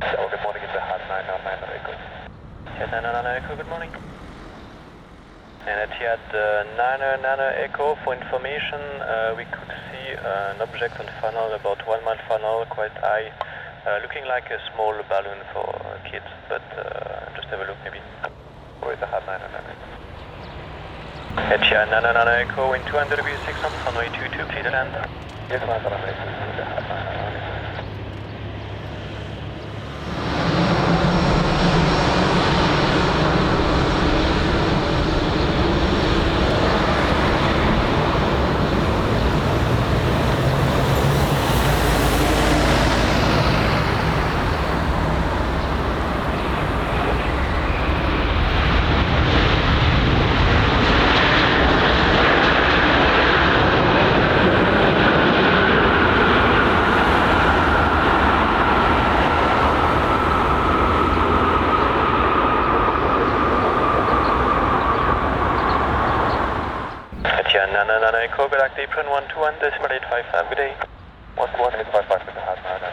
Oh, good morning, Etihad 999 Echo. Etihad 999 Echo, good morning. And Etihad 999 Echo, for information, we could see an object on funnel, about 1 mile funnel, quite high, looking like a small balloon for kids, but just have a look maybe. Or Etihad 999 Etihad 999 Echo, wind 200 degrees 6 on runway 22, clear to land. Yes, 999 Etihad 999. Etihad 999 Echo, Galactic Apron 121.855, good day. 11855 Etihad 999.